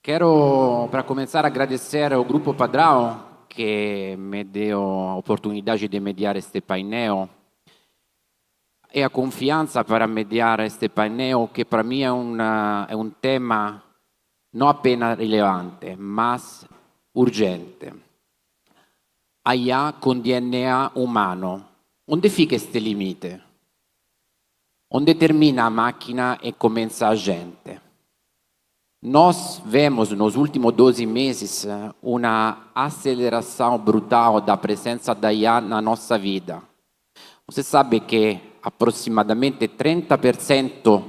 Quero, para começar, agradecer ao Grupo Padrão que me deu a oportunidade de mediar este painel e a confiança para mediar este painel, que para mim é um tema não apenas relevante, mas urgente. A IA com DNA humano. Onde fica este limite? Onde termina a máquina e começa a gente? Nós vemos nos últimos 12 meses uma aceleração brutal da presença da IA na nossa vida. Você sabe que aproximadamente 30%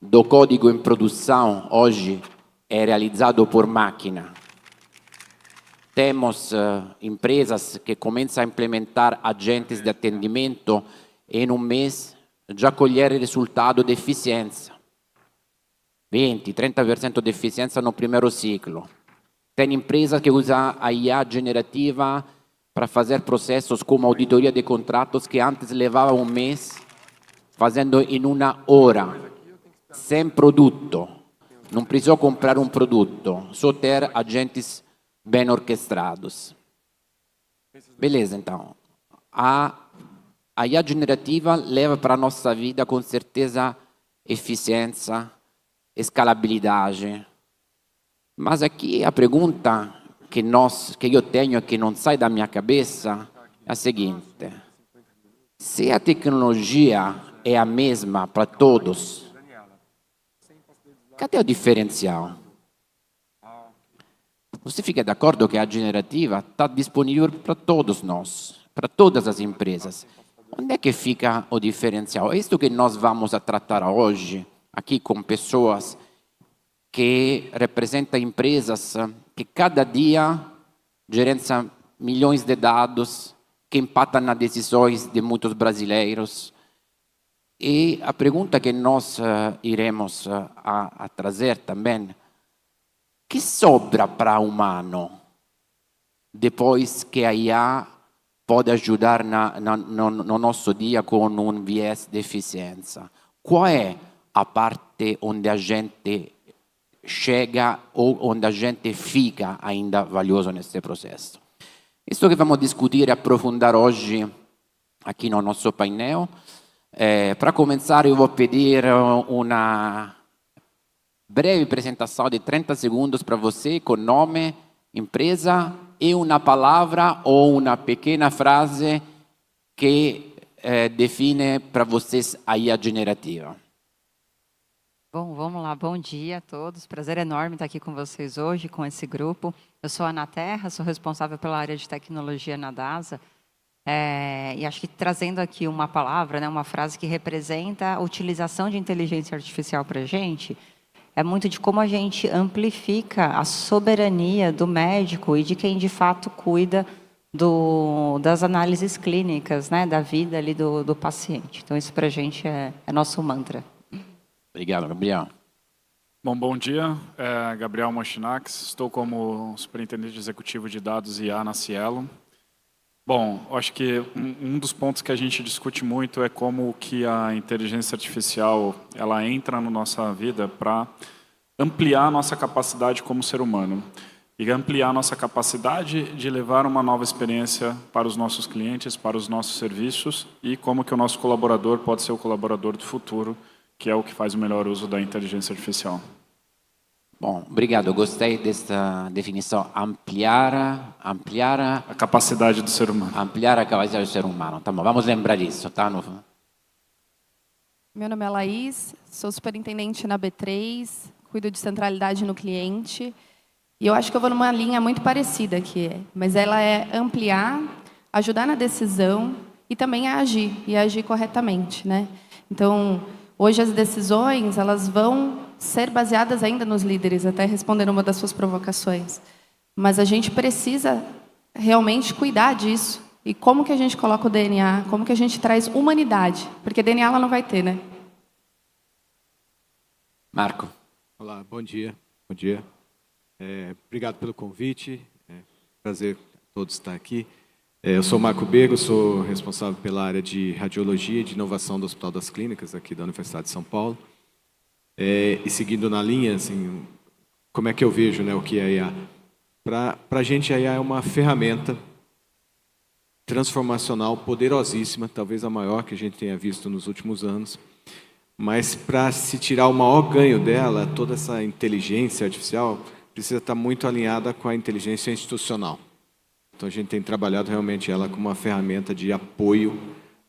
do código em produção hoje é realizado por máquina. Temos empresas que começam a implementar agentes de atendimento e em um mês já colher resultado de eficiência. 20, 30% de eficiência no primeiro ciclo. Tem empresas que usam a IA generativa para fazer processos como auditoria de contratos que antes levavam um mês, fazendo em uma hora, sem produto. Não precisou comprar um produto, só ter agentes bem orquestrados. Beleza, então. A IA generativa leva para a nossa vida, com certeza, eficiência, escalabilidade. Mas aqui a pergunta que eu tenho, que não sai da minha cabeça, é a seguinte: se a tecnologia é a mesma para todos, cadê o diferencial? Você fica de acordo que a generativa está disponível para todos nós, para todas as empresas? Onde é que fica o diferencial? É isso que nós vamos a tratar hoje, aqui com pessoas que representam empresas que cada dia gerenciam milhões de dados, que impactam nas decisões de muitos brasileiros. E a pergunta que nós iremos a trazer também: que sobra para o humano depois que a IA pode ajudar no nosso dia com um viés de eficiência? Qual é a parte onde a gente chega ou onde a gente fica ainda valioso nesse processo? Isso que vamos discutir e aprofundar hoje aqui no nosso painel. Para começar, eu vou pedir uma breve apresentação de 30 segundos para você, com nome, empresa e uma palavra ou uma pequena frase que define para vocês a IA generativa. Bom, vamos lá. Bom dia a todos. Prazer enorme estar aqui com vocês hoje, com esse grupo. Eu sou a Ana Terra, sou responsável pela área de tecnologia na DASA. E acho que trazendo aqui uma palavra, né, uma frase que representa a utilização de inteligência artificial para a gente, é muito de como a gente amplifica a soberania do médico e de quem de fato cuida das análises clínicas, né, da vida ali do paciente. Então isso para a gente é nosso mantra. Obrigado, Gabriel. Bom dia. Gabriel Mochinax, estou como superintendente executivo de dados IA na Cielo. Bom, acho que um dos pontos que a gente discute muito é como que a inteligência artificial ela entra na nossa vida para ampliar a nossa capacidade como ser humano e ampliar a nossa capacidade de levar uma nova experiência para os nossos clientes, para os nossos serviços, e como que o nosso colaborador pode ser o colaborador do futuro, que é o que faz o melhor uso da inteligência artificial. Bom, obrigado. Eu gostei dessa definição. Ampliar a capacidade do ser humano. Ampliar a capacidade do ser humano. Tá bom, vamos lembrar disso, tá? Meu nome é Laís, sou superintendente na B3, cuido de centralidade no cliente. E eu acho que eu vou numa linha muito parecida aqui, mas ela é ampliar, ajudar na decisão e também a agir, e agir corretamente, né? Então, hoje as decisões, elas vão ser baseadas ainda nos líderes, até respondendo uma das suas provocações. Mas a gente precisa realmente cuidar disso. E como que a gente coloca o DNA, como que a gente traz humanidade? Porque DNA ela não vai ter, né? Marco. Olá, bom dia. Bom dia. Obrigado pelo convite. Prazer todos estar aqui. Eu sou Marco Bego, sou responsável pela área de radiologia e de inovação do Hospital das Clínicas, aqui da Universidade de São Paulo. E seguindo na linha, assim, como é que eu vejo, né, o que é IA? Para a gente, a IA é uma ferramenta transformacional poderosíssima, talvez a maior que a gente tenha visto nos últimos anos, mas para se tirar o maior ganho dela, toda essa inteligência artificial precisa estar muito alinhada com a inteligência institucional. Então a gente tem trabalhado realmente ela como uma ferramenta de apoio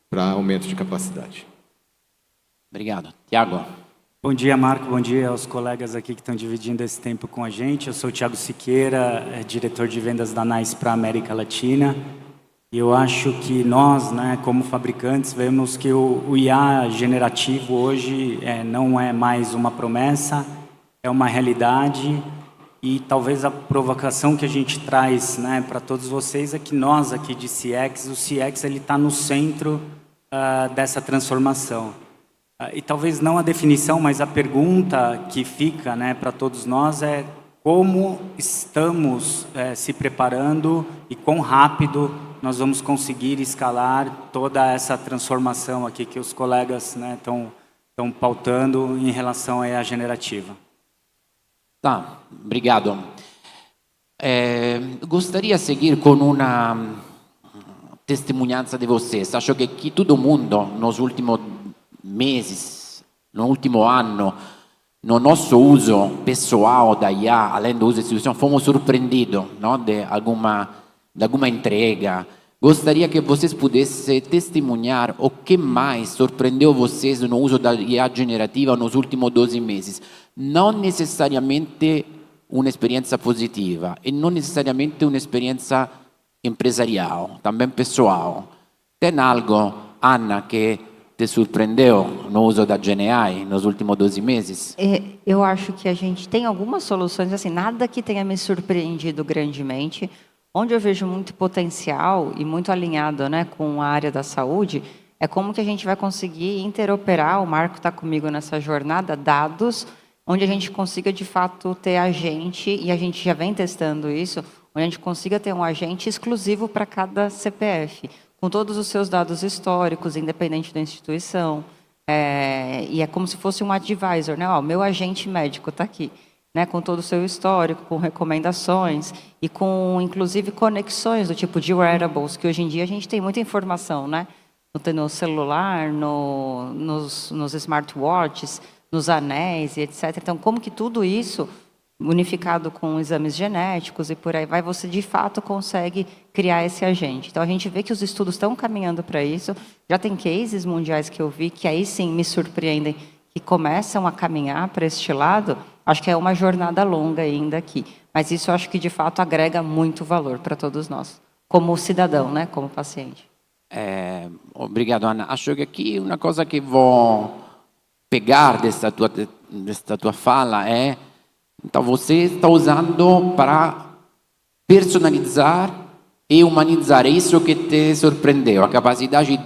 para aumento de capacidade. Obrigado. Tiago. Bom dia, Marco. Bom dia aos colegas aqui que estão dividindo esse tempo com a gente. Eu sou o Thiago Siqueira, diretor de vendas da NICE para a América Latina. E eu acho que nós, né, como fabricantes, vemos que o IA generativo hoje não é mais uma promessa, é uma realidade. E talvez a provocação que a gente traz, né, para todos vocês é que nós aqui de CX, o CX ele está no centro dessa transformação. E talvez não a definição, mas a pergunta que fica, né, para todos nós é como estamos se preparando e quão rápido nós vamos conseguir escalar toda essa transformação aqui que os colegas estão pautando em relação à generativa. Tá, obrigado. Gostaria de seguir com uma testemunhança de vocês. Acho que aqui todo mundo, nos últimos meses, no último ano, no nosso uso pessoal da IA, além do uso institucional, fomos surpreendidos, não, de alguma entrega. Gostaria que vocês pudessem testemunhar o que mais surpreendeu vocês no uso da IA generativa nos últimos 12 meses. Não necessariamente uma experiência positiva e não necessariamente uma experiência empresarial, também pessoal. Tem algo, Ana, que te surpreendeu no uso da GenAI nos últimos 12 meses? Eu acho que a gente tem algumas soluções, assim, nada que tenha me surpreendido grandemente. Onde eu vejo muito potencial e muito alinhado, né, com a área da saúde, é como que a gente vai conseguir interoperar, o Marco está comigo nessa jornada, dados, onde a gente consiga, de fato, ter agente, e a gente já vem testando isso, onde a gente consiga ter um agente exclusivo para cada CPF, com todos os seus dados históricos, independente da instituição. E é como se fosse um advisor, né? Ó, meu agente médico está aqui, né? Com todo o seu histórico, com recomendações e com, inclusive, conexões do tipo de wearables, que hoje em dia a gente tem muita informação, né? No celular, nos smartwatches, nos anéis e etc. Então, como que tudo isso, unificado com exames genéticos e por aí vai, você de fato consegue criar esse agente. Então, a gente vê que os estudos estão caminhando para isso. Já tem cases mundiais que eu vi que aí sim me surpreendem, que começam a caminhar para este lado. Acho que é uma jornada longa ainda aqui. Mas isso eu acho que de fato agrega muito valor para todos nós, como cidadão, né, como paciente. Obrigado, Ana. Acho que aqui uma coisa que vou pegar desta tua fala é, então você está usando para personalizar e humanizar. É isso que te surpreendeu, a capacidade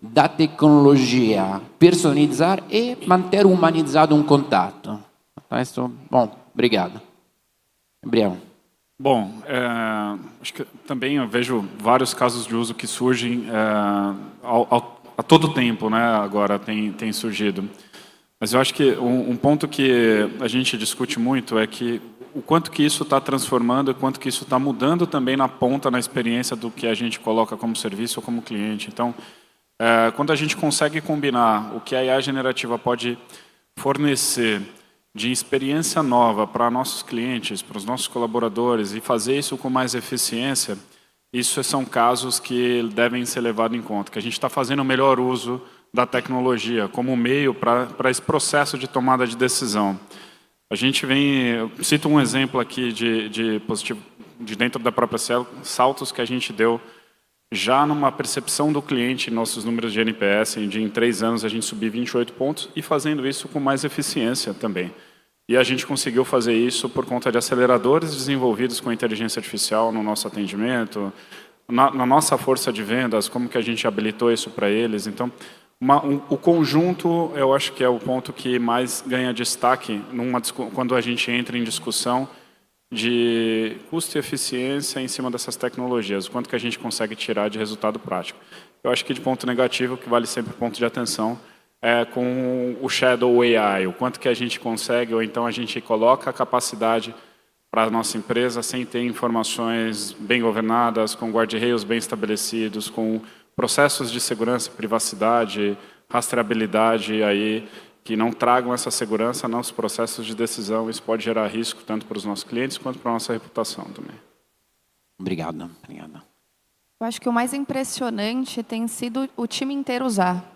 da tecnologia personalizar e manter humanizado um contato. Então, bom, obrigado. Gabriel. Bom, acho que também eu vejo vários casos de uso que surgem a todo tempo, né? Agora tem surgido. Mas eu acho que um ponto que a gente discute muito é que o quanto que isso está transformando, o quanto que isso está mudando também na ponta, na experiência do que a gente coloca como serviço ou como cliente. Então, quando a gente consegue combinar o que a IA generativa pode fornecer de experiência nova para nossos clientes, para os nossos colaboradores e fazer isso com mais eficiência, isso são casos que devem ser levados em conta, que a gente está fazendo o melhor uso da tecnologia como meio para esse processo de tomada de decisão. A gente eu cito um exemplo aqui de positivo de dentro da própria saltos que a gente deu já numa percepção do cliente, nossos números de NPS, em 3 anos a gente subir 28 pontos e fazendo isso com mais eficiência também. E a gente conseguiu fazer isso por conta de aceleradores desenvolvidos com inteligência artificial no nosso atendimento, na nossa força de vendas, como que a gente habilitou isso para eles. Então, o conjunto, eu acho que é o ponto que mais ganha destaque quando a gente entra em discussão de custo e eficiência em cima dessas tecnologias, o quanto que a gente consegue tirar de resultado prático. Eu acho que de ponto negativo, que vale sempre ponto de atenção, com o Shadow AI, o quanto que a gente consegue, ou então a gente coloca a capacidade para a nossa empresa sem ter informações bem governadas, com guardrails bem estabelecidos, com processos de segurança, privacidade, rastreabilidade aí, que não tragam essa segurança nos processos de decisão. Isso pode gerar risco tanto para os nossos clientes quanto para a nossa reputação também. Obrigado, obrigado. Eu acho que o mais impressionante tem sido o time inteiro usar.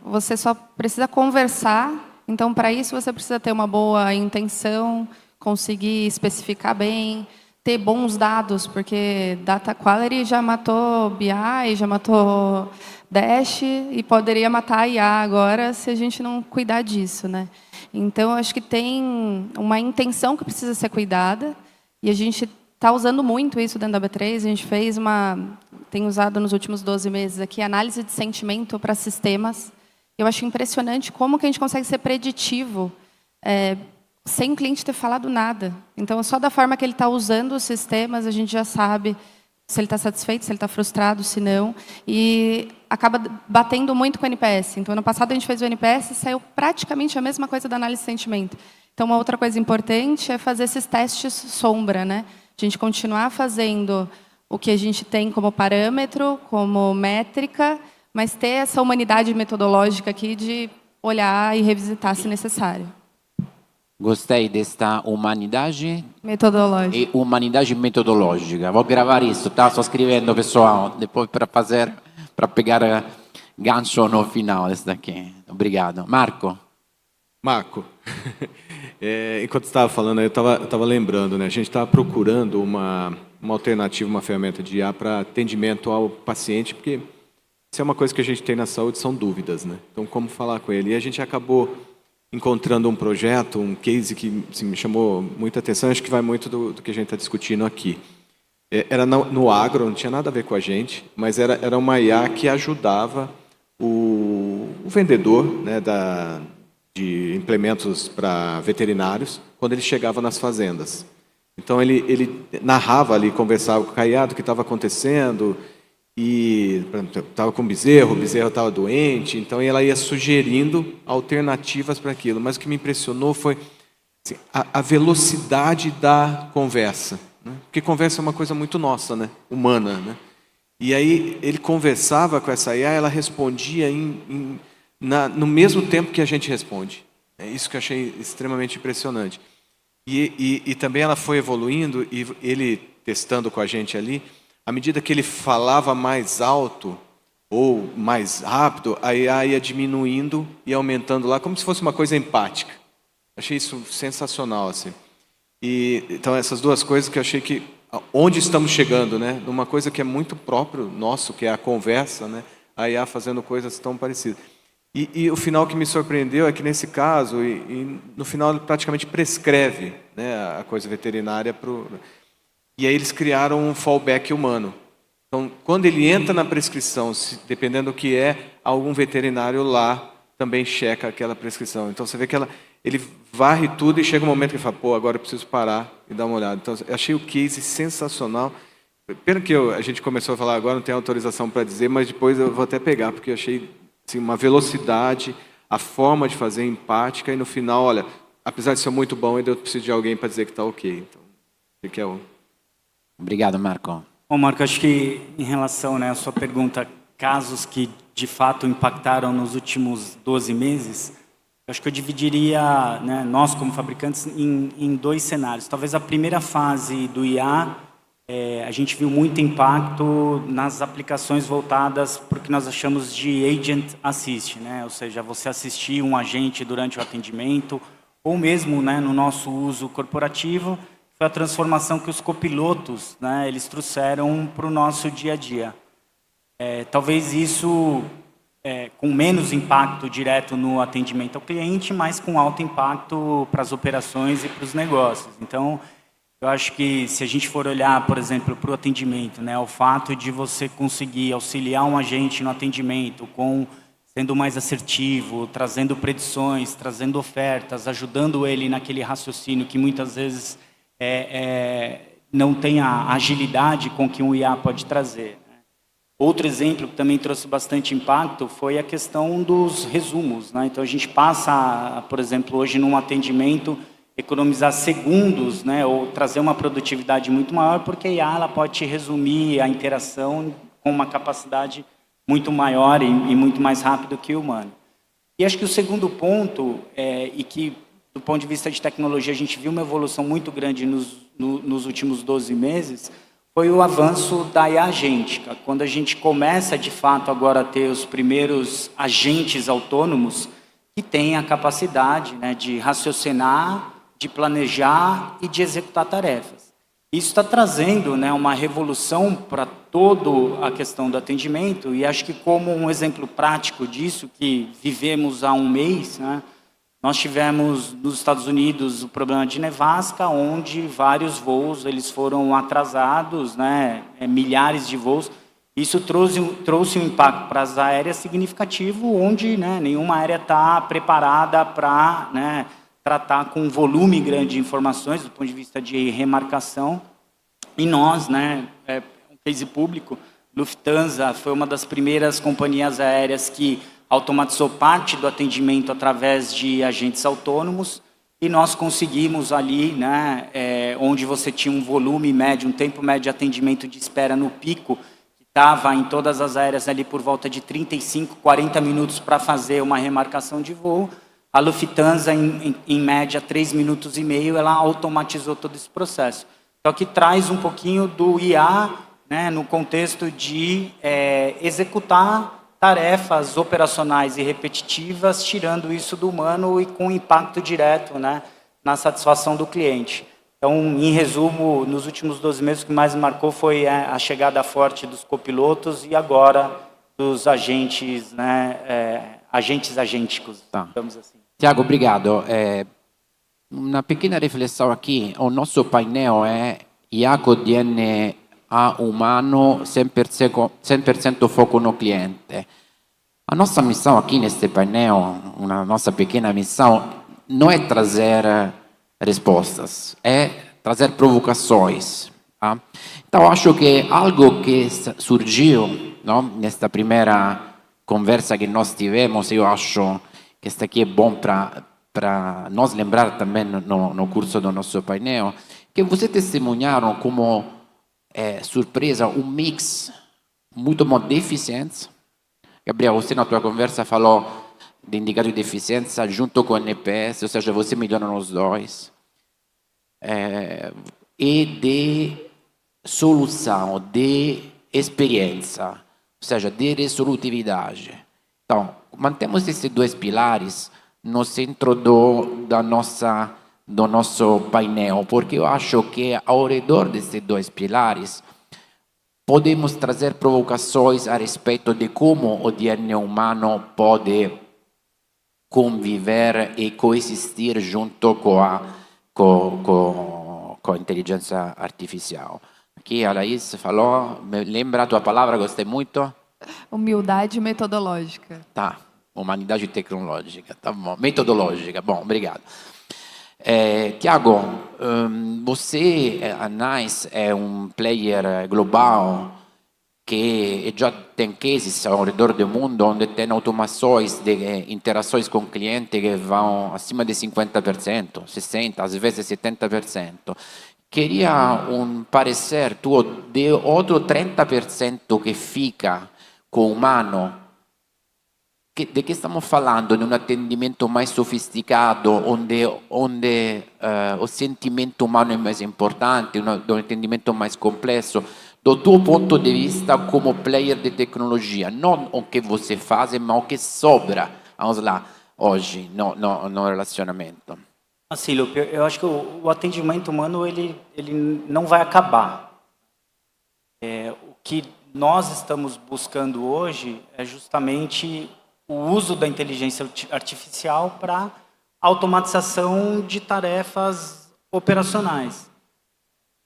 Você só precisa conversar, então, para isso, você precisa ter uma boa intenção, conseguir especificar bem, ter bons dados, porque Data Quality já matou BI, já matou Dash, e poderia matar a IA agora se a gente não cuidar disso, né? Então, eu acho que tem uma intenção que precisa ser cuidada, e a gente está usando muito isso dentro da B3. A gente tem usado nos últimos 12 meses aqui análise de sentimento para sistemas. Eu acho impressionante como que a gente consegue ser preditivo sem o cliente ter falado nada. Então, só da forma que ele está usando os sistemas, a gente já sabe se ele está satisfeito, se ele está frustrado, se não. E acaba batendo muito com o NPS. Então, ano passado a gente fez o NPS e saiu praticamente a mesma coisa da análise de sentimento. Então, uma outra coisa importante é fazer esses testes sombra, né? A gente continuar fazendo o que a gente tem como parâmetro, como métrica, mas ter essa humanidade metodológica aqui de olhar e revisitar se necessário. Gostei desta humanidade Metodológica. e humanidade metodológica. Vou gravar isso, tá? Sto scrivendo, pessoal, depois para pegar gancho no final desse daqui. Obrigado. Marco. Enquanto você estava falando, eu estava lembrando, né? A gente estava procurando uma alternativa, uma ferramenta de IA para atendimento ao paciente, porque isso é uma coisa que a gente tem na saúde, são dúvidas, né? Então, como falar com ele? E a gente acabou encontrando um projeto, um case que assim, me chamou muita atenção, acho que vai muito do que a gente está discutindo aqui. Era no agro, não tinha nada a ver com a gente, mas era uma IA que ajudava o vendedor, né, de implementos para veterinários, quando ele chegava nas fazendas. Então, ele narrava ali, conversava com o caiado o que estava acontecendo, e estava com o bezerro estava doente, então ela ia sugerindo alternativas para aquilo. Mas o que me impressionou foi assim, a velocidade da conversa, né? Porque conversa é uma coisa muito nossa, né? Humana, né? E aí ele conversava com essa IA, ela respondia no mesmo tempo que a gente responde. É isso que eu achei extremamente impressionante. E também ela foi evoluindo, e ele testando com a gente ali, à medida que ele falava mais alto ou mais rápido, a IA ia diminuindo e aumentando lá, como se fosse uma coisa empática. Achei isso sensacional, assim. Então, essas duas coisas que eu achei que... Onde estamos chegando, né? Numa coisa que é muito próprio nosso, que é a conversa, né? A IA fazendo coisas tão parecidas. E o final que me surpreendeu é que, nesse caso, no final ele praticamente prescreve, né, a coisa veterinária E aí eles criaram um fallback humano. Então, quando ele entra na prescrição, dependendo do que é, algum veterinário lá também checa aquela prescrição. Então, você vê que ele varre tudo e chega um momento que ele fala, pô, agora eu preciso parar e dar uma olhada. Então, eu achei o case sensacional. Pena que a gente começou a falar agora, não tem autorização para dizer, mas depois eu vou até pegar, porque eu achei assim, uma velocidade, a forma de fazer empática, e no final, olha, apesar de ser muito bom, ainda eu preciso de alguém para dizer que está ok. Então, o que é o... Obrigado, Marco. Bom, Marco, acho que em relação, né, à sua pergunta, casos que de fato impactaram nos últimos 12 meses, acho que eu dividiria, né, nós como fabricantes em dois cenários. Talvez a primeira fase do IA, a gente viu muito impacto nas aplicações voltadas para o que nós achamos de Agent Assist, né? Ou seja, você assistir um agente durante o atendimento, ou mesmo, né, no nosso uso corporativo, foi a transformação que os copilotos, né, eles trouxeram para o nosso dia a dia. Talvez isso com menos impacto direto no atendimento ao cliente, mas com alto impacto para as operações e para os negócios. Então, eu acho que se a gente for olhar, por exemplo, para o atendimento, né, o fato de você conseguir auxiliar um agente no atendimento sendo mais assertivo, trazendo predições, trazendo ofertas, ajudando ele naquele raciocínio que muitas vezes não tem a agilidade com que um IA pode trazer, né? Outro exemplo que também trouxe bastante impacto foi a questão dos resumos, né? Então, a gente passa, por exemplo, hoje num atendimento, economizar segundos, né? Ou trazer uma produtividade muito maior, porque a IA ela pode te resumir a interação com uma capacidade muito maior e muito mais rápido que o humano. E acho que o segundo ponto, e que do ponto de vista de tecnologia a gente viu uma evolução muito grande nos últimos 12 meses, foi o avanço da IA agêntica. Quando a gente começa, de fato, agora a ter os primeiros agentes autônomos que têm a capacidade, né, de raciocinar, de planejar e de executar tarefas. Isso está trazendo, né, uma revolução para toda a questão do atendimento, e acho que como um exemplo prático disso, que vivemos há um mês, né, nós tivemos nos Estados Unidos o problema de nevasca, onde vários voos eles foram atrasados, né, milhares de voos. Isso trouxe um impacto para as aéreas significativo, onde, né, nenhuma aérea está preparada para, né, tratar com um volume grande de informações do ponto de vista de remarcação. E nós, né, um case público, Lufthansa foi uma das primeiras companhias aéreas que automatizou parte do atendimento através de agentes autônomos, e nós conseguimos ali, né, onde você tinha um volume médio, um tempo médio de atendimento de espera no pico, que estava em todas as aéreas ali por volta de 35, 40 minutos para fazer uma remarcação de voo. A Lufthansa, em média, 3 minutos e meio, ela automatizou todo esse processo. Então, aqui traz um pouquinho do IA, né, no contexto de executar tarefas operacionais e repetitivas, tirando isso do humano e com impacto direto, né, na satisfação do cliente. Então, em resumo, nos últimos 12 meses, o que mais me marcou foi a chegada forte dos copilotos e agora dos agentes, né, agentes agênticos, digamos assim. Tiago, obrigado. Uma pequena riflessão aqui. O nosso painel é IA com DNA umano, 100% foco no cliente. A nossa missão aqui neste painel, uma nossa pequena missão, não é trazer respostas, é trazer provocações. Tá? Então, acho que algo que surgiu, não, nesta primeira conversa que nós tivemos, eu acho que isso aqui é bom para nós lembrar também no curso do nosso painel, que você testemunharam como surpresa um mix muito bom de eficiência. Gabriel, você na tua conversa falou de indicador de eficiência junto com o NPS, ou seja, você melhora os dois. E de solução, de experiência, ou seja, de resolutividade. Então, mantemos esses dois pilares no centro do nosso painel, porque eu acho que ao redor desses dois pilares podemos trazer provocações a respeito de como o DNA humano pode conviver e coexistir junto com a inteligência artificial. Aqui a Laís falou, lembra a tua palavra, gostei muito? Humildade metodológica. Tá, humanidade tecnológica, tá bom. Metodológica, bom, obrigado. Tiago, você, a NICE, é um player global que já tem cases ao redor do mundo onde tem automações de interações com o cliente que vão acima de 50%, 60%, às vezes 70%. Queria um parecer tuo de outro 30% que fica com o humano. De que estamos falando? De um atendimento mais sofisticado, onde o sentimento humano é mais importante, de um atendimento mais complexo, do tuo ponto de vista como player de tecnologia, não o que você faz, mas o que sobra, vamos lá, hoje, no relacionamento. Assim, Lupe, eu acho que o atendimento humano ele não vai acabar. O que nós estamos buscando hoje é justamente o uso da inteligência artificial para automatização de tarefas operacionais.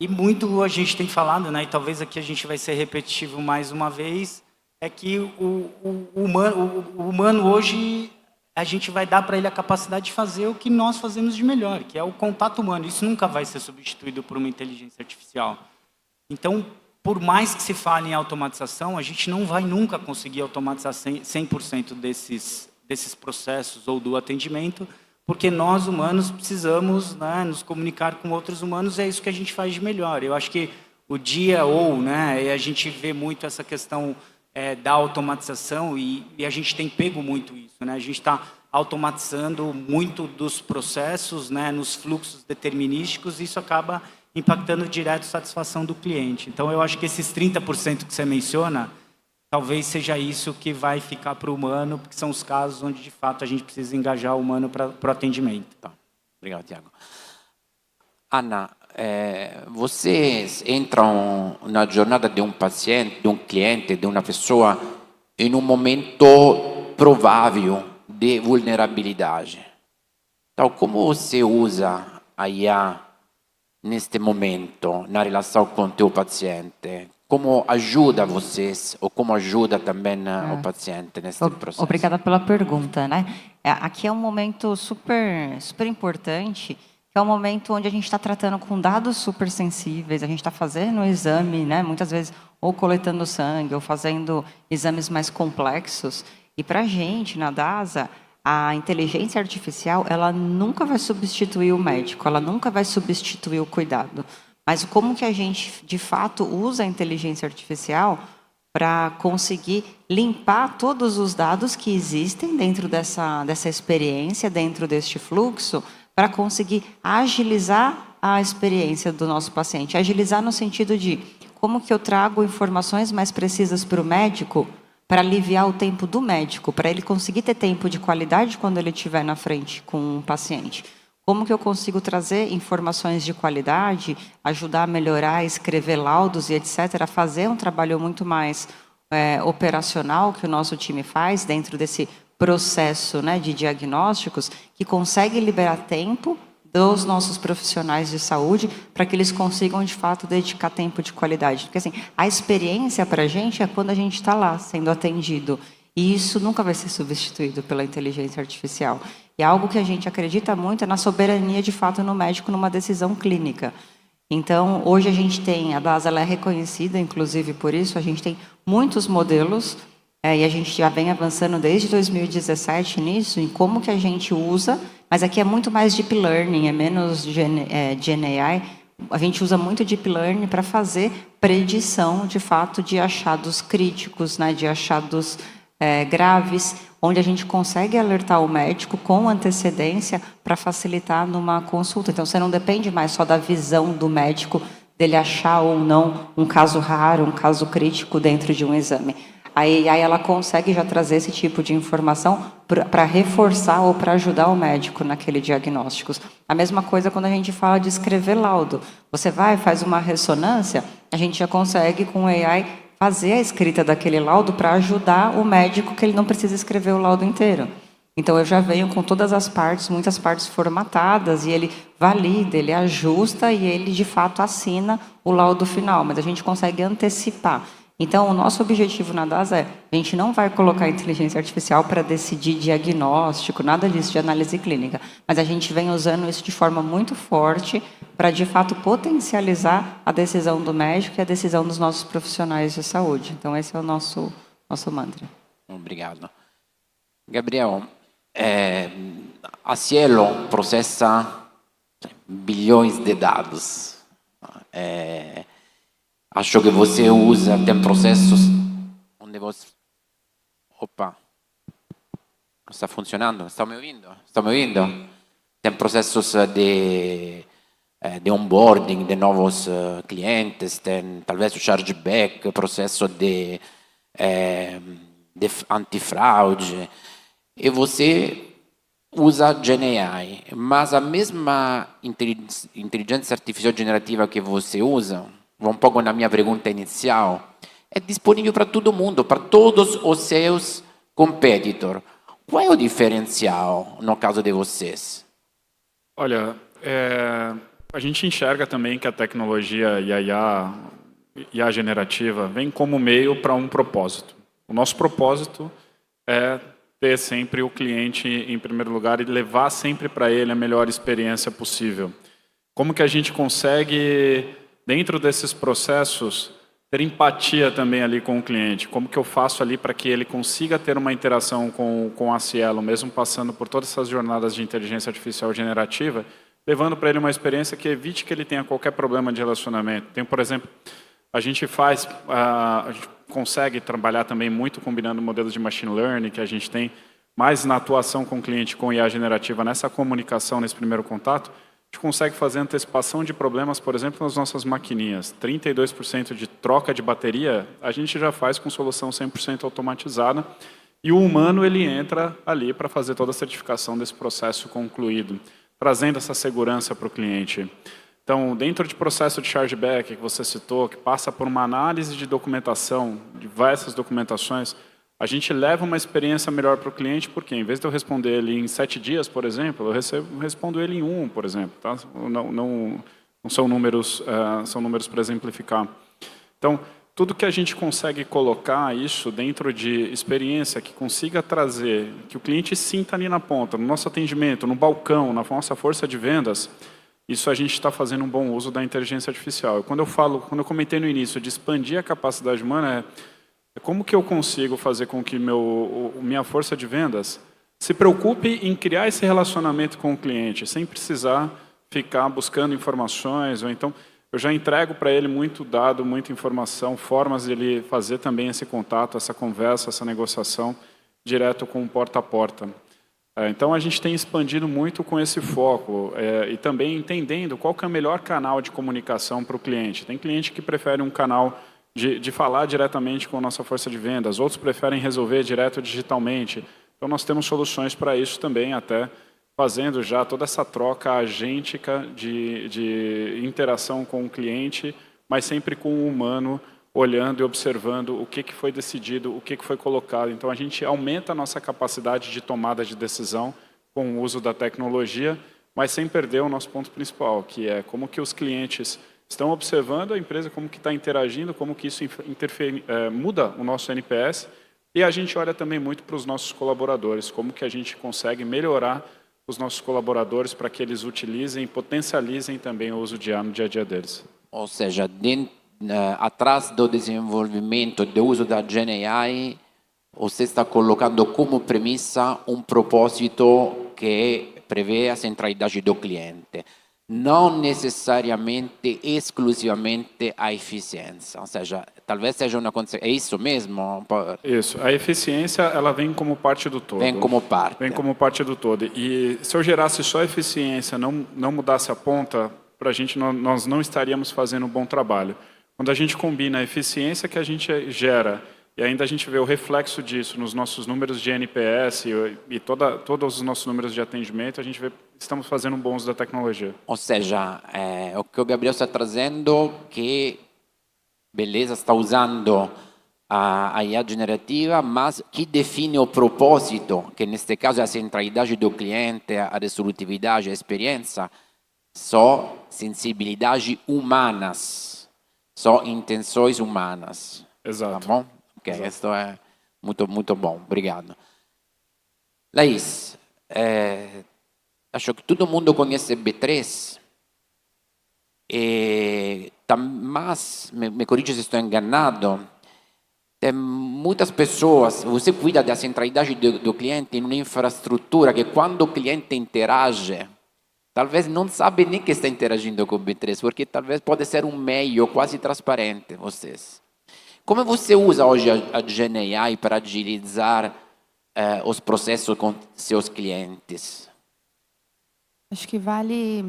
E muito a gente tem falado, né, e talvez aqui a gente vai ser repetitivo mais uma vez, é que o humano hoje, a gente vai dar para ele a capacidade de fazer o que nós fazemos de melhor, que é o contato humano. Isso nunca vai ser substituído por uma inteligência artificial. Então, por mais que se fale em automatização, a gente não vai nunca conseguir automatizar 100% desses processos ou do atendimento, porque nós, humanos, precisamos, né, nos comunicar com outros humanos, é isso que a gente faz de melhor. Eu acho que o dia né, a gente vê muito essa questão da automatização e a gente tem pego muito isso, né? A gente está automatizando muito dos processos, né, nos fluxos determinísticos, e isso acaba impactando direto a satisfação do cliente. Então, eu acho que esses 30% que você menciona, talvez seja isso que vai ficar para o humano, porque são os casos onde, de fato, a gente precisa engajar o humano para o atendimento. Tá. Obrigado, Tiago. Ana, vocês entram na jornada de um paciente, de um cliente, de uma pessoa, em um momento provável de vulnerabilidade. Então, como você usa a IA neste momento, na relação com o teu paciente? Como ajuda vocês, ou como ajuda também o paciente nesse processo? Obrigada pela pergunta, né? Aqui é um momento super importante, que é um momento onde a gente está tratando com dados super sensíveis, a gente está fazendo o exame, né? Muitas vezes, ou coletando sangue, ou fazendo exames mais complexos. E para a gente, na DASA, a inteligência artificial, ela nunca vai substituir o médico, ela nunca vai substituir o cuidado. Mas como que a gente, de fato, usa a inteligência artificial para conseguir limpar todos os dados que existem dentro dessa experiência, dentro deste fluxo, para conseguir agilizar a experiência do nosso paciente. Agilizar no sentido de como que eu trago informações mais precisas para o médico, para aliviar o tempo do médico, para ele conseguir ter tempo de qualidade quando ele estiver na frente com um paciente. Como que eu consigo trazer informações de qualidade, ajudar a melhorar, escrever laudos e etc., fazer um trabalho muito mais operacional que o nosso time faz dentro desse processo, né, de diagnósticos, que consegue liberar tempo dos nossos profissionais de saúde para que eles consigam, de fato, dedicar tempo de qualidade. Porque, assim, a experiência para a gente é quando a gente está lá, sendo atendido. E isso nunca vai ser substituído pela inteligência artificial. E algo que a gente acredita muito é na soberania, de fato, no médico, numa decisão clínica. Então, hoje a gente tem, a DASA ela é reconhecida, inclusive por isso, a gente tem muitos modelos, e a gente já vem avançando desde 2017 nisso, em como que a gente usa, mas aqui é muito mais Deep Learning, é menos GenAI. A gente usa muito Deep Learning para fazer predição, de fato, de achados críticos, né, de achados graves, onde a gente consegue alertar o médico com antecedência para facilitar numa consulta. Então, você não depende mais só da visão do médico, dele achar ou não um caso raro, um caso crítico dentro de um exame. Aí ela consegue já trazer esse tipo de informação para reforçar ou para ajudar o médico naquele diagnóstico. A mesma coisa quando a gente fala de escrever laudo. Você faz uma ressonância, a gente já consegue com o AI fazer a escrita daquele laudo para ajudar o médico que ele não precisa escrever o laudo inteiro. Então, eu já venho com todas as partes, muitas partes formatadas, e ele valida, ele ajusta e ele, de fato, assina o laudo final. Mas a gente consegue antecipar. Então, o nosso objetivo na DASA é, a gente não vai colocar inteligência artificial para decidir diagnóstico, nada disso de análise clínica, mas a gente vem usando isso de forma muito forte para, de fato, potencializar a decisão do médico e a decisão dos nossos profissionais de saúde. Então, esse é o nosso mantra. Obrigado. Gabriel, a Cielo processa bilhões de dados. Acho que você usa, tem processos onde você... Opa, não está funcionando? Estão me ouvindo? Estão me ouvindo? Tem processos de onboarding de novos clientes, tem talvez o chargeback, processo de antifraude. E você usa GenAI, mas a mesma inteligência artificial generativa que você usa, um pouco na minha pergunta inicial, é disponível para todo mundo, para todos os seus competidores. Qual é o diferencial no caso de vocês? Olha, a gente enxerga também que a tecnologia e a IA generativa vem como meio para um propósito. O nosso propósito é ter sempre o cliente em primeiro lugar e levar sempre para ele a melhor experiência possível. Como que a gente consegue, dentro desses processos, ter empatia também ali com o cliente. Como que eu faço ali para que ele consiga ter uma interação com a Cielo, mesmo passando por todas essas jornadas de inteligência artificial generativa, levando para ele uma experiência que evite que ele tenha qualquer problema de relacionamento. Tem, por exemplo, a gente consegue trabalhar também muito combinando modelos de machine learning, que a gente tem mais na atuação com o cliente com IA generativa, nessa comunicação, nesse primeiro contato, a gente consegue fazer antecipação de problemas, por exemplo, nas nossas maquininhas. 32% de troca de bateria, a gente já faz com solução 100% automatizada, e o humano ele entra ali para fazer toda a certificação desse processo concluído, trazendo essa segurança para o cliente. Então, dentro de processo de chargeback que você citou, que passa por uma análise de documentação, diversas documentações, a gente leva uma experiência melhor para o cliente, porque em vez de eu responder ele em 7 dias, por exemplo, eu respondo ele em 1, por exemplo. Tá? Não são números para exemplificar. Então, tudo que a gente consegue colocar isso dentro de experiência que consiga trazer, que o cliente sinta ali na ponta, no nosso atendimento, no balcão, na nossa força de vendas, isso a gente está fazendo um bom uso da inteligência artificial. Quando eu comentei no início de expandir a capacidade humana, como que eu consigo fazer com que minha força de vendas se preocupe em criar esse relacionamento com o cliente, sem precisar ficar buscando informações, ou então eu já entrego para ele muito dado, muita informação, formas de ele fazer também esse contato, essa conversa, essa negociação direto com o porta a porta. Então, a gente tem expandido muito com esse foco e também entendendo qual que é o melhor canal de comunicação para o cliente. Tem cliente que prefere um canal de falar diretamente com a nossa força de vendas, outros preferem resolver direto digitalmente. Então, nós temos soluções para isso também, até fazendo já toda essa troca agêntica de interação com o cliente, mas sempre com o humano, olhando e observando o que foi decidido, o que foi colocado. Então, a gente aumenta a nossa capacidade de tomada de decisão com o uso da tecnologia, mas sem perder o nosso ponto principal, que é como que os clientes estão observando a empresa, como que está interagindo, como que isso muda o nosso NPS, e a gente olha também muito para os nossos colaboradores, como que a gente consegue melhorar os nossos colaboradores para que eles utilizem e potencializem também o uso de IA no dia a dia deles. Ou seja, atrás do desenvolvimento do uso da GenAI, você está colocando como premissa um propósito que prevê a centralidade do cliente, não necessariamente, exclusivamente a eficiência. Ou seja, talvez seja uma consequência. É isso mesmo? Isso. A eficiência, ela vem como parte do todo. Vem como parte. Vem como parte do todo. E se eu gerasse só a eficiência, não mudasse a ponta, para a gente, nós não estaríamos fazendo um bom trabalho. Quando a gente combina a eficiência que a gente gera e ainda a gente vê o reflexo disso nos nossos números de NPS e todos os nossos números de atendimento, a gente vê que estamos fazendo um bom uso da tecnologia. Ou seja, o que o Gabriel está trazendo, que beleza, está usando a IA generativa, mas que define o propósito, que neste caso é a centralidade do cliente, a resolutividade, a experiência, são sensibilidades humanas, são intenções humanas. Exato. Tá bom? Ok, isso é muito bom. Obrigado. Laís, acho que todo mundo conhece B3, mas, me corrija se estou enganado, tem muitas pessoas, você cuida da centralidade do cliente em uma infraestrutura que quando o cliente interage, talvez não sabe nem que está interagindo com o B3, porque talvez pode ser um meio quase transparente, vocês. Como você usa hoje a GenAI para agilizar os processos com seus clientes? Acho que vale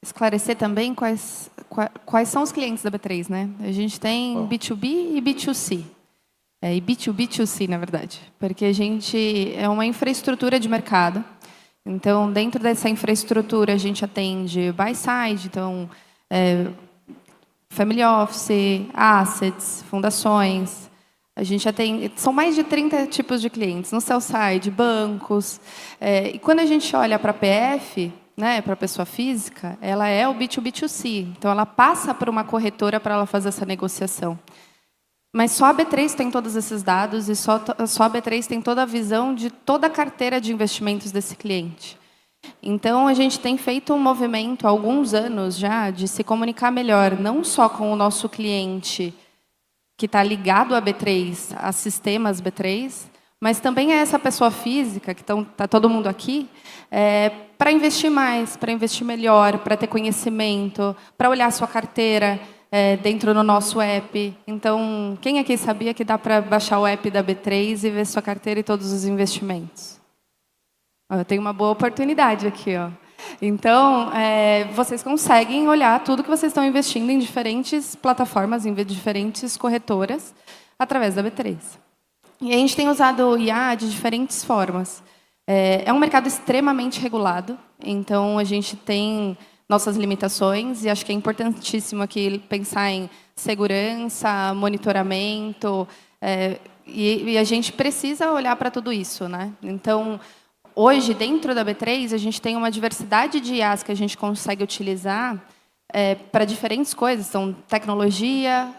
esclarecer também quais são os clientes da B3, né? A gente tem B2B e B2C. E B2B2C, na verdade. Porque a gente é uma infraestrutura de mercado. Então, dentro dessa infraestrutura, a gente atende buy-side, então, family office, assets, fundações. A gente atende, são mais de 30 tipos de clientes, no sell-side, bancos. E quando a gente olha para a PF, né, para a pessoa física, ela é o B2B2C. Então, ela passa por uma corretora para ela fazer essa negociação. Mas só a B3 tem todos esses dados e só a B3 tem toda a visão de toda a carteira de investimentos desse cliente. Então, a gente tem feito um movimento há alguns anos já de se comunicar melhor, não só com o nosso cliente que está ligado a B3, a sistemas B3, mas também é essa pessoa física, que está todo mundo aqui, para investir mais, para investir melhor, para ter conhecimento, para olhar a sua carteira dentro do nosso app. Então, quem aqui sabia que dá para baixar o app da B3 e ver sua carteira e todos os investimentos? Eu tenho uma boa oportunidade aqui, ó. Então, vocês conseguem olhar tudo que vocês estão investindo em diferentes plataformas, em diferentes corretoras, através da B3. E a gente tem usado o IA de diferentes formas. É um mercado extremamente regulado, então a gente tem nossas limitações, e acho que é importantíssimo aqui pensar em segurança, monitoramento, e a gente precisa olhar para tudo isso, né? Então, hoje, dentro da B3, a gente tem uma diversidade de IAs que a gente consegue utilizar para diferentes coisas. Então, tecnologia,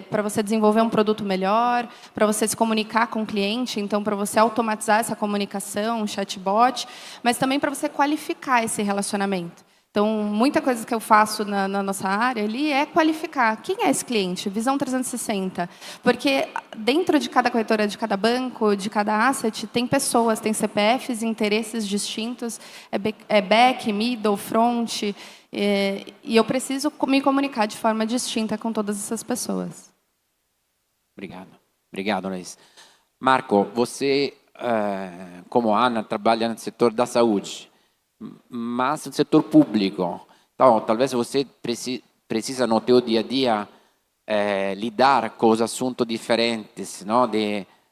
para você desenvolver um produto melhor, para você se comunicar com o cliente, então, para você automatizar essa comunicação, um chatbot, mas também para você qualificar esse relacionamento. Então, muita coisa que eu faço na nossa área ali é qualificar. Quem é esse cliente? Visão 360. Porque dentro de cada corretora, de cada banco, de cada asset, tem pessoas, tem CPFs, interesses distintos, back, middle, front, e eu preciso me comunicar de forma distinta com todas essas pessoas. Obrigado. Obrigado, Laís. Marco, você, como Ana, trabalha no setor da saúde, mas no setor público. Então, talvez você precisa no teu dia a dia lidar com os assuntos diferentes, não?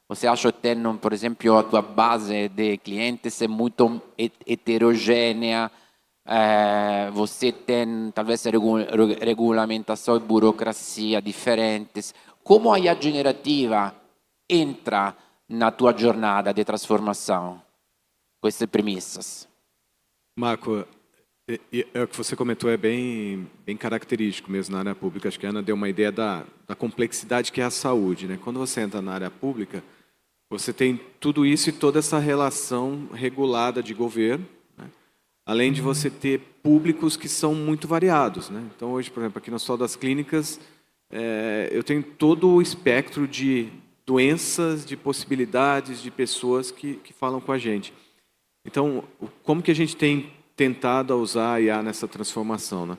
Você acha que tem, por exemplo, a tua base de clientes é muito heterogênea, você tem talvez regulamentação e burocracia diferentes. Como a IA generativa entra na tua jornada de transformação? Queste premissas. Marco, o que você comentou é bem característico mesmo na área pública. Acho que a Ana deu uma ideia da complexidade que é a saúde, né? Quando você entra na área pública, você tem tudo isso e toda essa relação regulada de governo, né? Além de você ter públicos que são muito variados, né? Então, hoje, por exemplo, aqui no Sol das Clínicas, eu tenho todo o espectro de doenças, de possibilidades, de pessoas que falam com a gente. Então, como que a gente tem tentado usar a IA nessa transformação, né?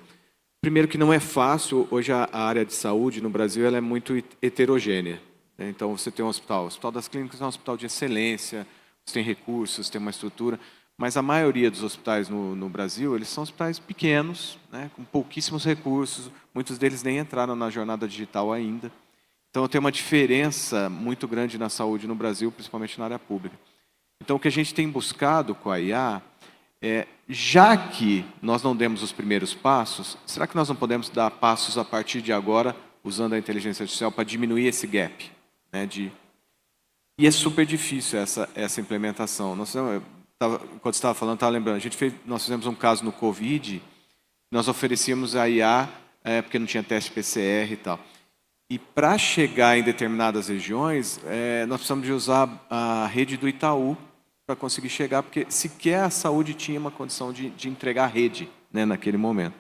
Primeiro que não é fácil, hoje a área de saúde no Brasil ela é muito heterogênea, né? Então, você tem um hospital, o Hospital das Clínicas é um hospital de excelência, você tem recursos, tem uma estrutura, mas a maioria dos hospitais no Brasil, eles são hospitais pequenos, né, com pouquíssimos recursos, muitos deles nem entraram na jornada digital ainda. Então, tem uma diferença muito grande na saúde no Brasil, principalmente na área pública. Então, o que a gente tem buscado com a IA já que nós não demos os primeiros passos, será que nós não podemos dar passos a partir de agora, usando a inteligência artificial, para diminuir esse gap, né, E é super difícil essa implementação. Enquanto você estava falando, estava lembrando, nós fizemos um caso no Covid, nós oferecíamos a IA, porque não tinha teste PCR e tal. E para chegar em determinadas regiões, nós precisamos de usar a rede do Itaú para conseguir chegar, porque sequer a saúde tinha uma condição de entregar a rede, né, naquele momento.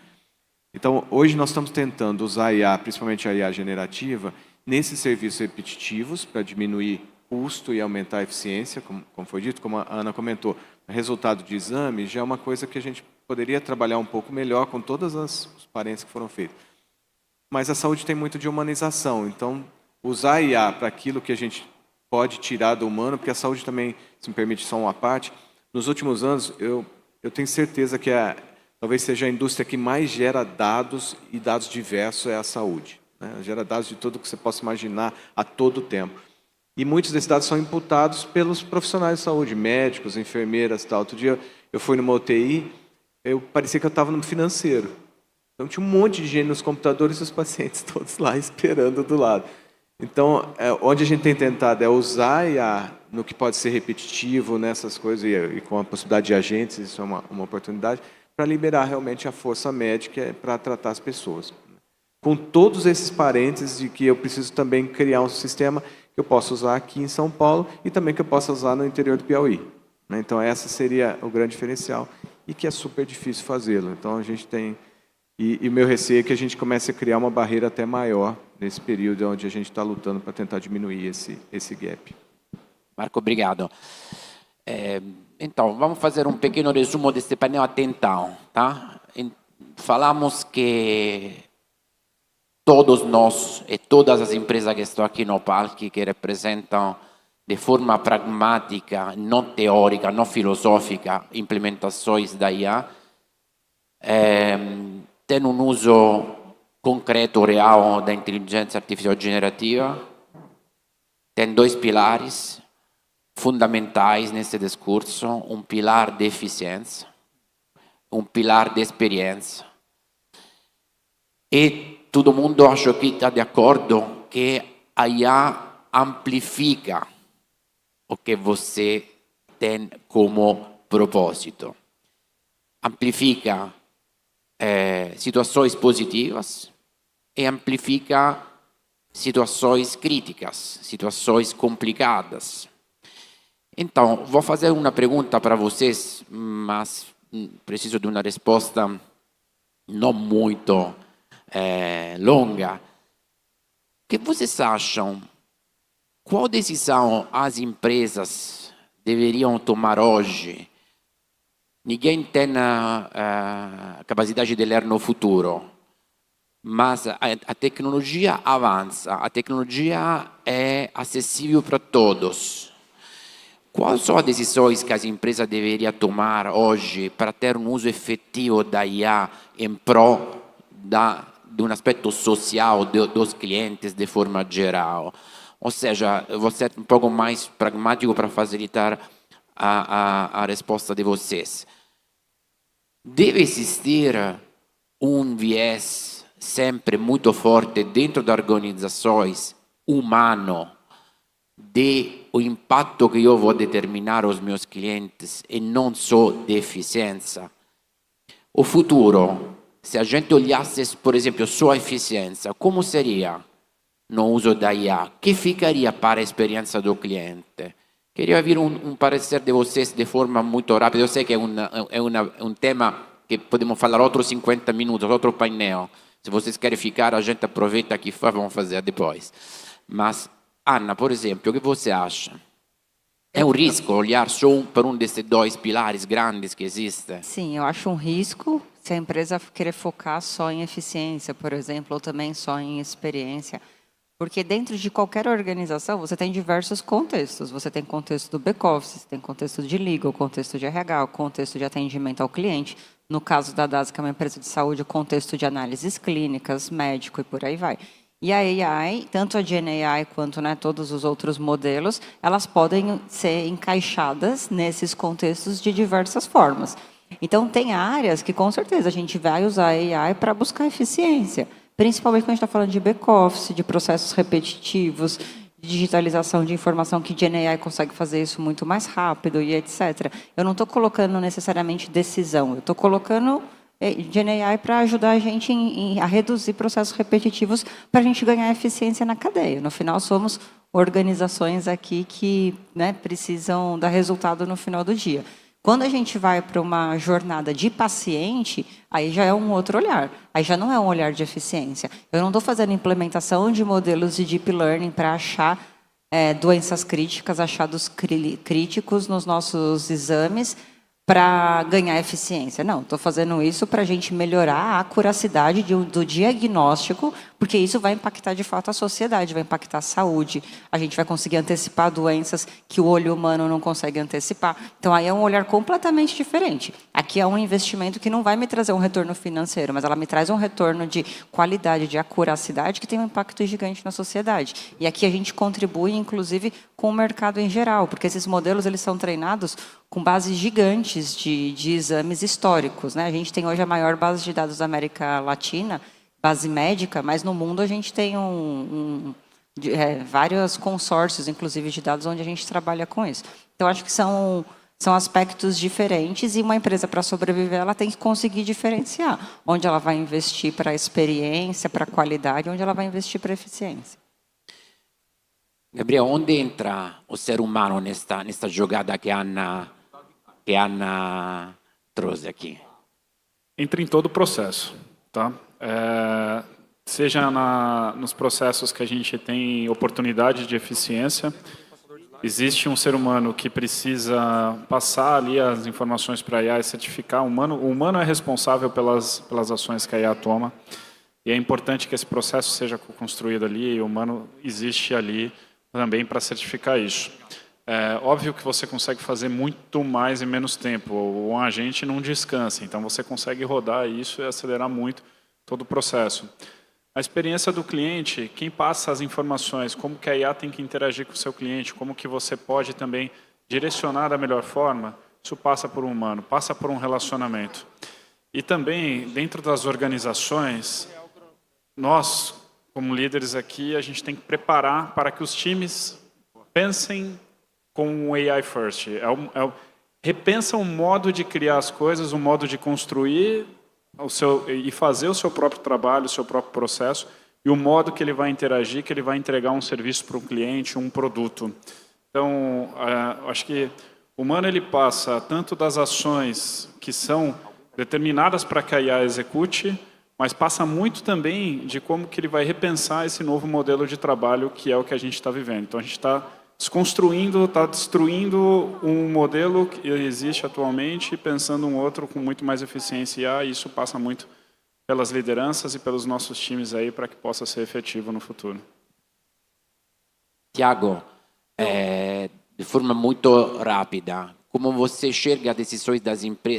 Então, hoje nós estamos tentando usar a IA, principalmente a IA generativa, nesses serviços repetitivos para diminuir custo e aumentar a eficiência, como foi dito, como a Ana comentou. O resultado de exame já é uma coisa que a gente poderia trabalhar um pouco melhor com todas os parentes que foram feitos. Mas a saúde tem muito de humanização, então usar a IA para aquilo que a gente pode tirar do humano, porque a saúde também, se me permite só uma parte, nos últimos anos eu tenho certeza que talvez seja a indústria que mais gera dados e dados diversos é a saúde, né? Gera dados de tudo que você possa imaginar a todo tempo. E muitos desses dados são imputados pelos profissionais de saúde, médicos, enfermeiras e tal. Outro dia eu fui numa UTI, parecia que eu estava no financeiro. Então tinha um monte de gente nos computadores e os pacientes todos lá esperando do lado. Então, onde a gente tem tentado é usar no que pode ser repetitivo, nessas coisas, e com a possibilidade de agentes, isso é uma oportunidade, para liberar realmente a força médica para tratar as pessoas. Com todos esses parênteses de que eu preciso também criar um sistema que eu possa usar aqui em São Paulo e também que eu possa usar no interior do Piauí, né? Então, essa seria o grande diferencial e que é super difícil fazê-lo. Então, a gente tem E o meu receio é que a gente comece a criar uma barreira até maior nesse período onde a gente está lutando para tentar diminuir esse gap. Marco, obrigado. Então, vamos fazer um pequeno resumo deste painel até então, tá? Falamos que todos nós e todas as empresas que estão aqui no palco, que representam de forma pragmática, não teórica, não filosófica, implementações da IA, têm um uso concreto, real da inteligência artificial generativa, tem dois pilares fundamentais nesse discurso, um pilar de eficiência, um pilar de experiência. E todo mundo acho que está de acordo que a IA amplifica o que você tem como propósito. Amplifica situações positivas e amplifica situações críticas, situações complicadas. Então, vou fazer uma pergunta para vocês, mas preciso de uma resposta não muito longa. O que vocês acham? Qual decisão as empresas deveriam tomar hoje? Ninguém tem a capacidade de ler no futuro, mas a tecnologia avança, a tecnologia é acessível para todos. Quais são as decisões que as empresas deveriam tomar hoje para ter um uso efetivo da IA em prol de um aspecto social dos clientes de forma geral? Ou seja, vou ser um pouco mais pragmático para facilitar a resposta de vocês. Deve existir um viés sempre muito forte dentro das organizações humano o impacto que eu vou determinar aos meus clientes e não só de eficiência. O futuro, se a gente olhasse, por exemplo, só a eficiência, como seria no uso da IA? Que ficaria para a experiência do cliente? Queria ouvir um parecer de vocês de forma muito rápida. Eu sei que é um tema que podemos falar outros 50 minutos, outro painel. Se vocês querem ficar, a gente aproveita aqui e vamos fazer depois. Mas, Ana, por exemplo, o que você acha? É um risco olhar só para um desses dois pilares grandes que existem? Sim, eu acho um risco se a empresa querer focar só em eficiência, por exemplo, ou também só em experiência. Porque dentro de qualquer organização, você tem diversos contextos. Você tem contexto do back-office, você tem contexto de legal, contexto de RH, contexto de atendimento ao cliente. No caso da DASA, que é uma empresa de saúde, o contexto de análises clínicas, médico e por aí vai. E a AI, tanto a GenAI quanto todos os outros modelos, elas podem ser encaixadas nesses contextos de diversas formas. Então, tem áreas que, com certeza, a gente vai usar a AI para buscar eficiência. Principalmente quando a gente está falando de back-office, de processos repetitivos, de digitalização de informação, que GenAI consegue fazer isso muito mais rápido e etc. Eu não estou colocando necessariamente decisão, eu estou colocando GenAI para ajudar a gente a reduzir processos repetitivos para a gente ganhar eficiência na cadeia. No final, somos organizações aqui que precisam dar resultado no final do dia. Quando a gente vai para uma jornada de paciente, aí já é um outro olhar. Aí já não é um olhar de eficiência. Eu não estou fazendo implementação de modelos de deep learning para achar doenças críticas, achados críticos nos nossos exames para ganhar eficiência. Não, estou fazendo isso para a gente melhorar a acuracidade do diagnóstico, porque isso vai impactar de fato a sociedade, vai impactar a saúde. A gente vai conseguir antecipar doenças que o olho humano não consegue antecipar. Então, aí é um olhar completamente diferente. Aqui é um investimento que não vai me trazer um retorno financeiro, mas ela me traz um retorno de qualidade, de acuracidade, que tem um impacto gigante na sociedade. E aqui a gente contribui, inclusive, com o mercado em geral, porque esses modelos eles são treinados com bases gigantes de exames históricos. A gente tem hoje a maior base de dados da América Latina, base médica, mas no mundo a gente tem vários consórcios, inclusive, de dados onde a gente trabalha com isso. Então, acho que são aspectos diferentes e uma empresa, para sobreviver, ela tem que conseguir diferenciar onde ela vai investir para a experiência, para a qualidade, onde ela vai investir para a eficiência. Gabriel, onde entra o ser humano nesta jogada que a Ana trouxe aqui? Entra em todo o processo. tá? Seja nos processos que a gente tem oportunidade de eficiência, existe um ser humano que precisa passar ali as informações para a IA e certificar. O humano é responsável pelas ações que a IA toma, e é importante que esse processo seja construído ali, e o humano existe ali também para certificar isso. É óbvio que você consegue fazer muito mais em menos tempo. Um agente não descansa, então você consegue rodar isso e acelerar muito todo o processo. A experiência do cliente, quem passa as informações, como que a IA tem que interagir com o seu cliente, como que você pode também direcionar da melhor forma, isso passa por um humano, passa por um relacionamento. E também, dentro das organizações, nós, como líderes aqui, a gente tem que preparar para que os times pensem com o AI first. Repensa um modo de criar as coisas, um modo de construir e fazer o seu próprio trabalho, o seu próprio processo, e o modo que ele vai interagir, que ele vai entregar um serviço para o cliente, um produto. Então, acho que o humano ele passa tanto das ações que são determinadas para que a IA execute, mas passa muito também de como que ele vai repensar esse novo modelo de trabalho que é o que a gente está vivendo. Então, a gente está desconstruindo, está destruindo um modelo que existe atualmente e pensando um outro com muito mais eficiência, e isso passa muito pelas lideranças e pelos nossos times aí para que possa ser efetivo no futuro. Tiago, de forma muito rápida, como você enxerga as decisões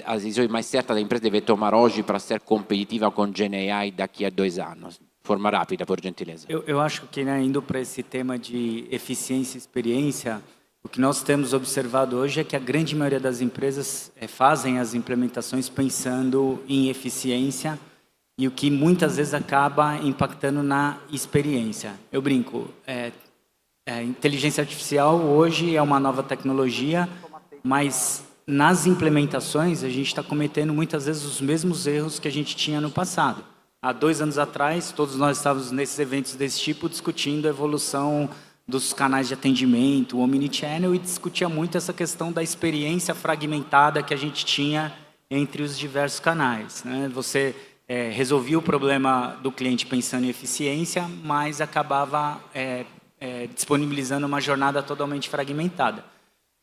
as decisões mais certas da empresa deve tomar hoje para ser competitiva com GenAI daqui a 2 anos? De forma rápida, por gentileza. Eu acho que, né, indo para esse tema de eficiência e experiência, o que nós temos observado hoje é que a grande maioria das empresas fazem as implementações pensando em eficiência, e o que muitas vezes acaba impactando na experiência. Eu brinco, inteligência artificial hoje é uma nova tecnologia, mas nas implementações a gente está cometendo muitas vezes os mesmos erros que a gente tinha no passado. Há 2 anos atrás, todos nós estávamos nesses eventos desse tipo discutindo a evolução dos canais de atendimento, o Omnichannel, e discutia muito essa questão da experiência fragmentada que a gente tinha entre os diversos canais, né? Você resolvia o problema do cliente pensando em eficiência, mas acabava disponibilizando uma jornada totalmente fragmentada.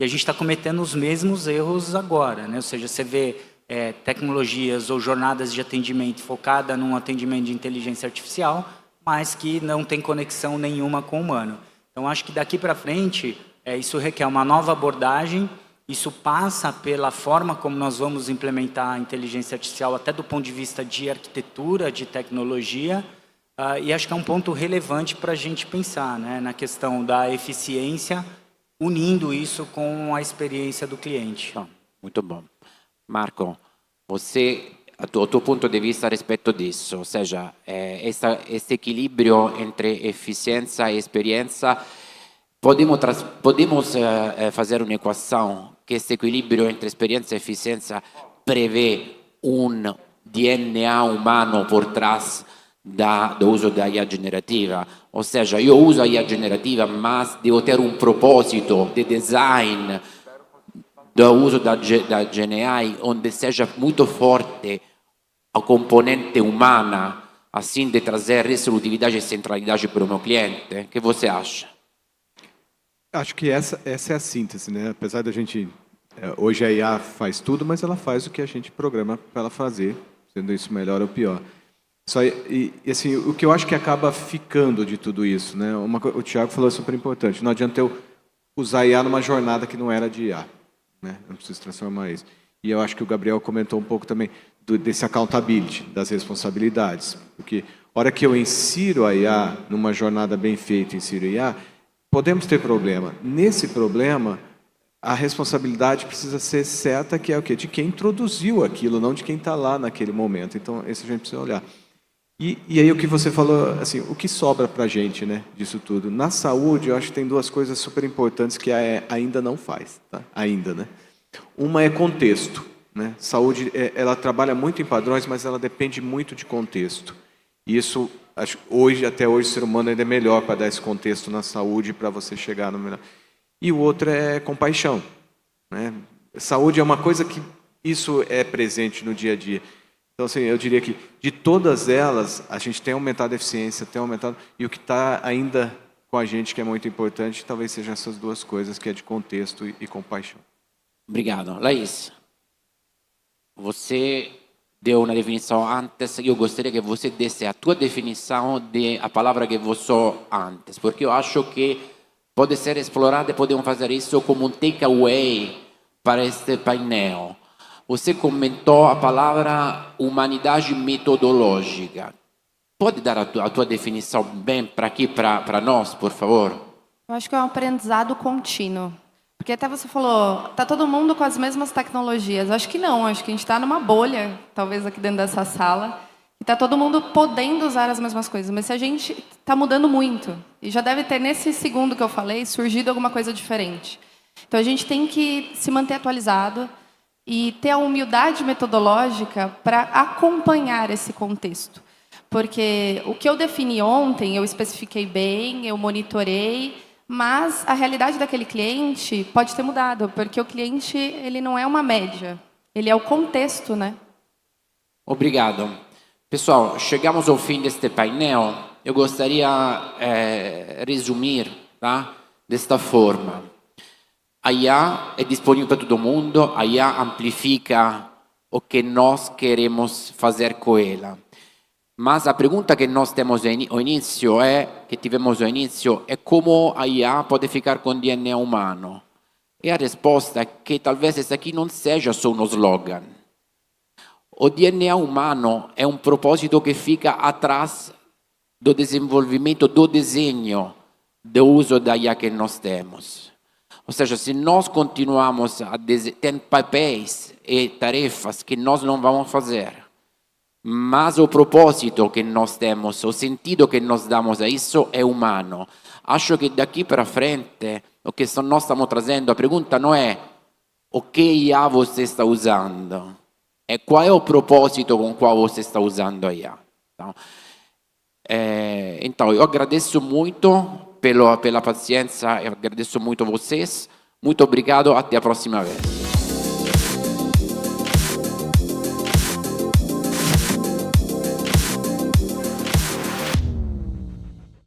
E a gente está cometendo os mesmos erros agora, né? Ou seja, você vê tecnologias ou jornadas de atendimento focada num atendimento de inteligência artificial, mas que não tem conexão nenhuma com o humano. Então, acho que daqui para frente, isso requer uma nova abordagem, isso passa pela forma como nós vamos implementar a inteligência artificial, até do ponto de vista de arquitetura, de tecnologia, e acho que é um ponto relevante para a gente pensar, né, na questão da eficiência, unindo isso com a experiência do cliente. Muito bom. Marco, você, o tuo ponto de vista a respeito disso, ou seja, esse equilíbrio entre eficiência e experiência, podemos fazer uma equação que esse equilíbrio entre experiência e eficiência prevê um DNA humano por trás do uso da IA generativa? Ou seja, eu uso a IA generativa, mas devo ter um propósito de design do uso da GenAI onde seja muito forte a componente humana, assim de trazer resolutividade e centralidade para o meu cliente. O que você acha? Acho que essa é a síntese, né? Apesar da gente... hoje a IA faz tudo, mas ela faz o que a gente programa para ela fazer, sendo isso melhor ou pior. Assim, o que eu acho que acaba ficando de tudo isso, né? O Thiago falou super importante. Não adianta eu usar IA numa jornada que não era de IA, né? Eu preciso transformar isso. E eu acho que o Gabriel comentou um pouco também desse accountability, das responsabilidades. Porque a hora que eu insiro a IA numa jornada bem feita, insiro a IA, podemos ter problema. Nesse problema, a responsabilidade precisa ser certa, que é o quê? De quem introduziu aquilo, não de quem está lá naquele momento. Então, esse a gente precisa olhar. E aí o que você falou, assim, o que sobra para a gente, né, disso tudo? Na saúde, eu acho que tem 2 coisas super importantes que ainda não faz, tá? Ainda, né? Uma é contexto, né? Saúde, ela trabalha muito em padrões, mas ela depende muito de contexto. E isso, acho, até hoje, o ser humano ainda é melhor para dar esse contexto na saúde para você chegar no melhor. E o outro é compaixão, né? Saúde é uma coisa que isso é presente no dia a dia. Então, assim, eu diria que de todas elas, a gente tem aumentado a eficiência, tem aumentado, e o que está ainda com a gente, que é muito importante, talvez sejam essas duas coisas, que é de contexto e compaixão. Obrigado. Laís, você deu uma definição antes, eu gostaria que você desse a tua definição da palavra que você usou antes, porque eu acho que pode ser explorada e podemos fazer isso como um takeaway para este painel. Você comentou a palavra humanidade metodológica. Pode dar a tua definição bem para aqui, para nós, por favor? Eu acho que é um aprendizado contínuo. Porque até você falou, está todo mundo com as mesmas tecnologias. Eu acho que não, acho que a gente está numa bolha, talvez aqui dentro dessa sala, e está todo mundo podendo usar as mesmas coisas. Mas se a gente está mudando muito, e já deve ter, nesse segundo que eu falei, surgido alguma coisa diferente. Então a gente tem que se manter atualizado e ter a humildade metodológica para acompanhar esse contexto. Porque o que eu defini ontem, eu especifiquei bem, eu monitorei, mas a realidade daquele cliente pode ter mudado, porque o cliente ele não é uma média, ele é o contexto, né? Obrigado. Pessoal, chegamos ao fim deste painel. Eu gostaria resumir, tá? Desta forma. A IA é disponível para todo mundo, a IA amplifica o que nós queremos fazer com ela. Mas a pergunta que nós temos ao início que tivemos ao início, é como a IA pode ficar com DNA humano. E a resposta é que talvez esse aqui não seja só um slogan. O DNA humano é um propósito que fica atrás do desenvolvimento do desenho, do uso da IA que nós temos. Ou seja, se nós continuamos a ter papéis e tarefas que nós não vamos fazer, mas o propósito que nós temos, o sentido que nós damos a isso é humano. Acho que daqui para frente, o que nós estamos trazendo, a pergunta não é o que IA você está usando, é qual é o propósito com o qual você está usando a IA. Então, eu agradeço muito pela paciência, eu agradeço muito a vocês. Muito obrigado, até a próxima vez.